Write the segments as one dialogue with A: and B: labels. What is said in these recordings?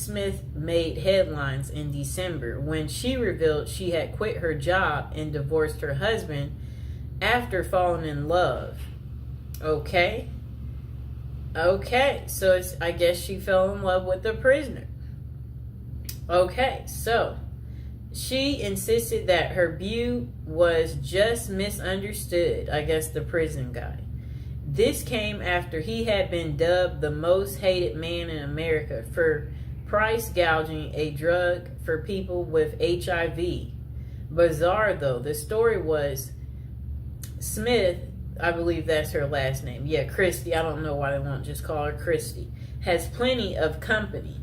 A: Smith made headlines in December when she revealed she had quit her job and divorced her husband after falling in love. Okay. So I guess she fell in love with the prisoner. Okay, so she insisted that her view was just misunderstood, I guess the prison guy. This came after he had been dubbed the most hated man in America for price gouging a drug for people with HIV. Bizarre though, the story was Smith, I believe that's her last name. Yeah, Christy. I don't know why they won't just call her Christy. Has plenty of company.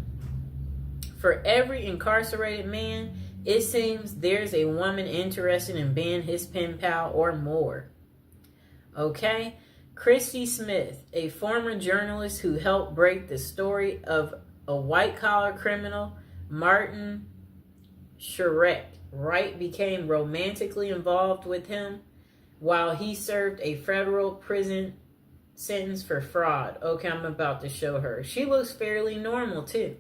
A: For every incarcerated man, it seems there's a woman interested in being his pen pal or more. Okay? Christy Smith, a former journalist who helped break the story of a white-collar criminal, Martin Shkreli, Wright became romantically involved with him while he served a federal prison sentence for fraud. Okay, I'm about to show her. She looks fairly normal, too.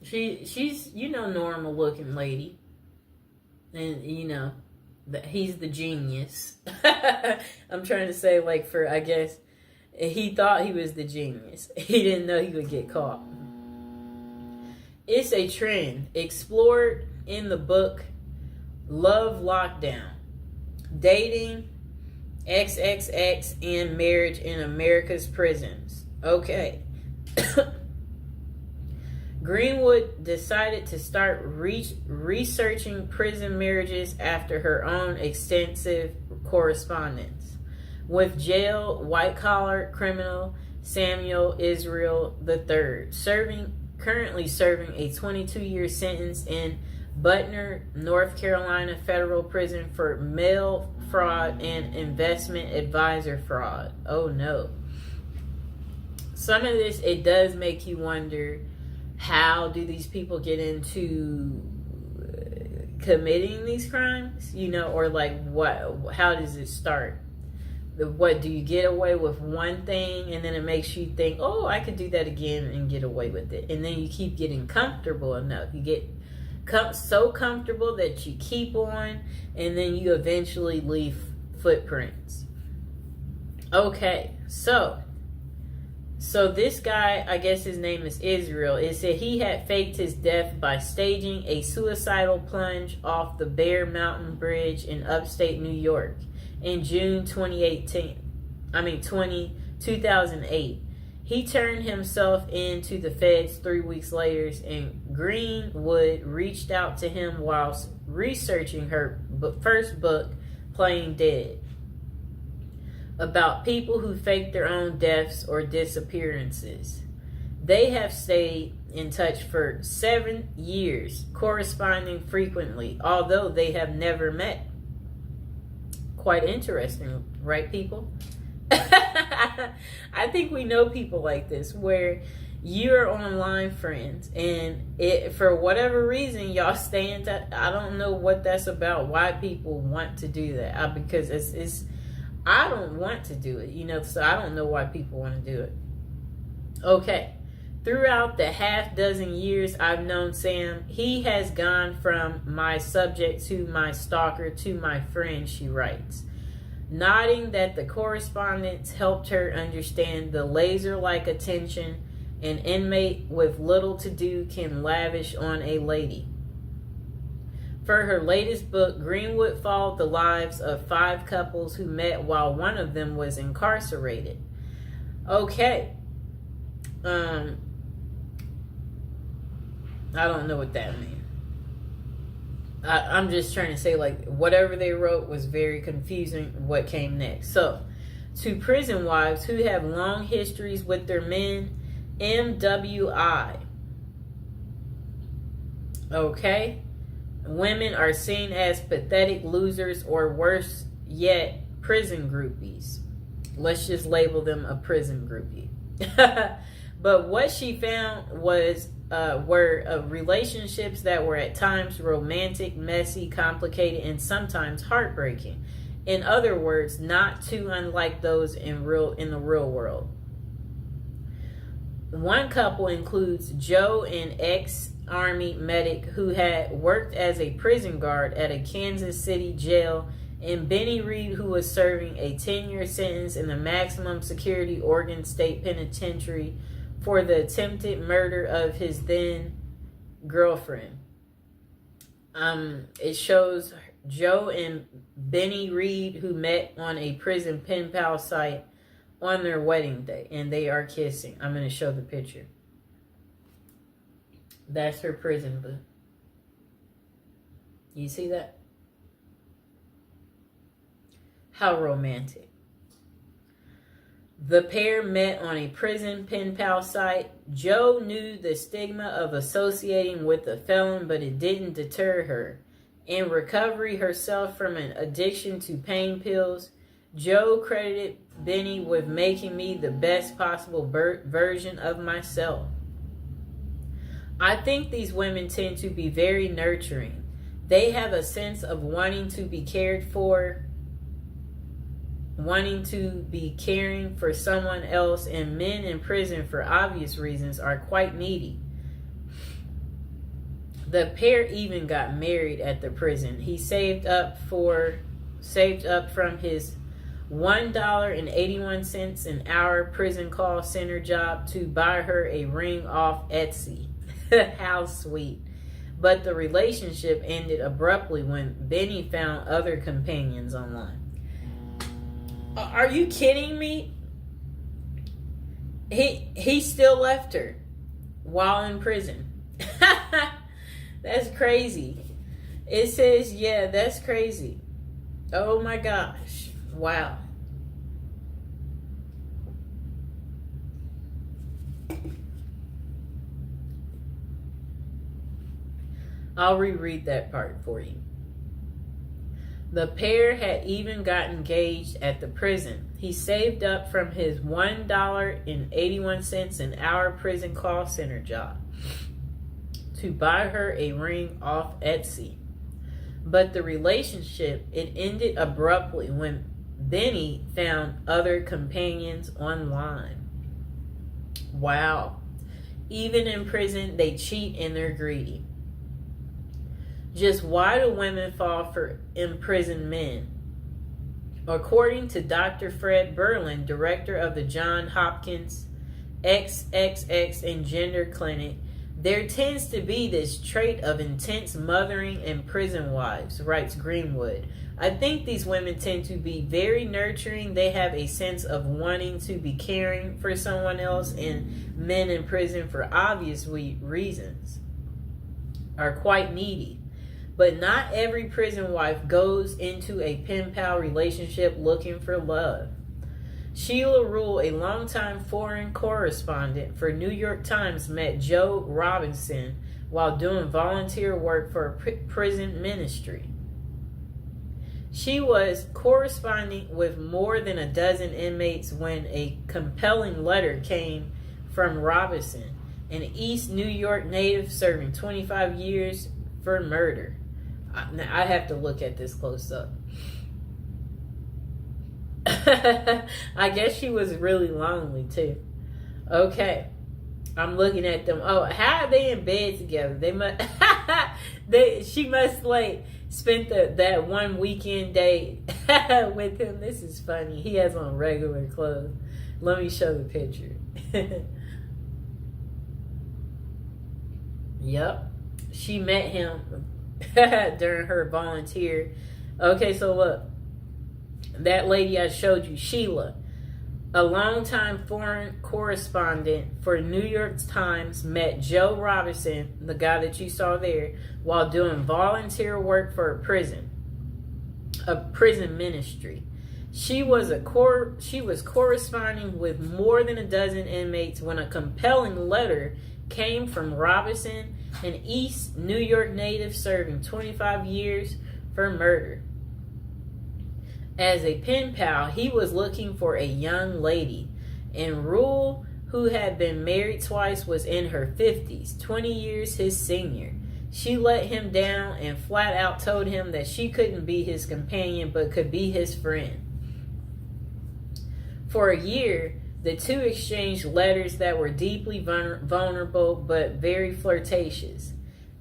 A: She's, normal looking lady. And, he's the genius. I'm trying to say, I guess, he thought he was the genius. He didn't know he would get caught. It's a trend explored in the book Love Lockdown, Dating, XXX, and Marriage in America's Prisons. Okay. Greenwood decided to start researching prison marriages after her own extensive correspondence with jail white-collar criminal Samuel Israel III, currently serving a 22-year sentence in Butner, North Carolina federal prison for mail fraud and investment advisor fraud. Oh no. Some of this, it does make you wonder, how do these people get into committing these crimes? Or what? How does it start? What do you get away with one thing and then it makes you think, oh, I could do that again and get away with it, and then you keep getting comfortable enough. You get so comfortable that you keep on, and then you eventually leave footprints. Okay, so this guy, I guess his name is Israel, it said he had faked his death by staging a suicidal plunge off the Bear Mountain Bridge in upstate New York in June 2008. He turned himself in to the feds 3 weeks later, and Greenwood reached out to him whilst researching her first book, Playing Dead, about people who fake their own deaths or disappearances. They have stayed in touch for 7 years, corresponding frequently, although they have never met. Quite interesting, right, people? I think we know people like this, where you're online friends, and for whatever reason, y'all stay in touch. I don't know what that's about, why people want to do that. Because it's I don't want to do it, so I don't know why people want to do it. Okay. Throughout the half dozen years I've known Sam, he has gone from my subject to my stalker to my friend, she writes, nodding that the correspondence helped her understand the laser-like attention an inmate with little to do can lavish on a lady. For her latest book, Greenwood followed the lives of 5 couples who met while one of them was incarcerated. Okay. I don't know what that means. I'm just trying to say, whatever they wrote was very confusing what came next. So, to prison wives who have long histories with their men, MWI. Okay? Women are seen as pathetic losers, or worse yet, prison groupies. Let's just label them a prison groupie. But what she found were relationships that were at times romantic, messy, complicated, and sometimes heartbreaking. In other words, not too unlike those in the real world. One couple includes Joe, an ex-Army medic who had worked as a prison guard at a Kansas City jail, and Benny Reed, who was serving a 10-year sentence in the maximum security Oregon State Penitentiary for the attempted murder of his then girlfriend. It shows Joe and Benny Reed, who met on a prison pen pal site, on their wedding day, and they are kissing. I'm going to show the picture. That's her prison boo. You see that? How romantic. The pair met on a prison pen pal site. Joe knew the stigma of associating with a felon, but it didn't deter her. In recovery herself from an addiction to pain pills, Joe credited Benny with making me the best possible version of myself. I think these women tend to be very nurturing. They have a sense of wanting to be cared for, wanting to be caring for someone else, and men in prison, for obvious reasons, are quite needy. The pair even got married at the prison. He saved up from his $1.81 an hour prison call center job to buy her a ring off Etsy. How sweet. But the relationship ended abruptly when Benny found other companions online. Are you kidding me? He still left her while in prison. That's crazy. It says, yeah, that's crazy. Oh my gosh. Wow. I'll reread that part for you. The pair had even got engaged at the prison. He saved up from his $1.81 an hour prison call center job to buy her a ring off Etsy. But the relationship, it ended abruptly when Benny found other companions online. Wow. Even in prison, they cheat and they're greedy. Just why do women fall for imprisoned men? According to Dr. Fred Berlin, director of the Johns Hopkins XXX and Gender Clinic, there tends to be this trait of intense mothering in prison wives, writes Greenwood. I think these women tend to be very nurturing. They have a sense of wanting to be caring for someone else, and men in prison, for obvious reasons, are quite needy. But not every prison wife goes into a pen pal relationship looking for love. Sheila Rule, a longtime foreign correspondent for New York Times, met Joe Robinson while doing volunteer work for a prison ministry. She was corresponding with more than a dozen inmates when a compelling letter came from Robinson, an East New York native serving 25 years for murder. Now, I have to look at this close up. I guess she was really lonely too. Okay, I'm looking at them. Oh, how are they in bed together? They must. She must spent that one weekend day with him. This is funny. He has on regular clothes. Let me show the picture. Yep, she met him during her volunteer. Okay, so look. That lady I showed you, Sheila, a longtime foreign correspondent for New York Times, met Joe Robinson, the guy that you saw there, while doing volunteer work for a prison ministry. She was corresponding with more than a dozen inmates when a compelling letter came from Robinson, an East New York native serving 25 years for murder. As a pen pal, he was looking for a young lady, and Rule, who had been married twice, was in her 50s, 20 years his senior. She let him down and flat out told him that she couldn't be his companion but could be his friend. For a year, The two exchanged letters that were deeply vulnerable but very flirtatious.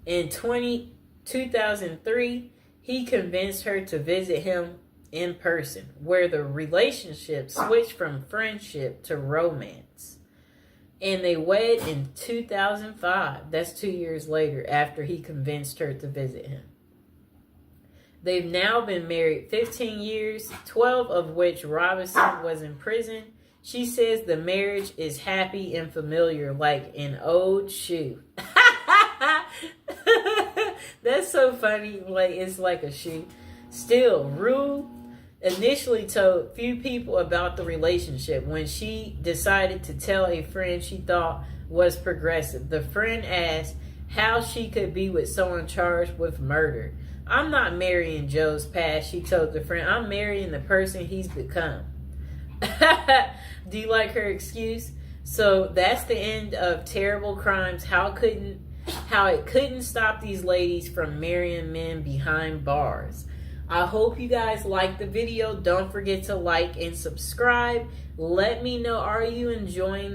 A: In 2003, he convinced her to visit him in person, where the relationship switched from friendship to romance. And they wed in 2005. That's 2 years later, after he convinced her to visit him. They've now been married 15 years, 12 of which Robinson was in prison. She says the marriage is happy and familiar, like an old shoe. That's so funny. Like, it's like a shoe. Still, Rue initially told few people about the relationship. When she decided to tell a friend she thought was progressive, the friend asked how she could be with someone charged with murder. I'm not marrying Joe's past, she told the friend. I'm marrying the person he's become. Do you like her excuse? So that's the end of Terrible Crimes. How it couldn't stop these ladies from marrying men behind bars. I hope you guys liked the video. Don't forget to like and subscribe. Let me know, are you enjoying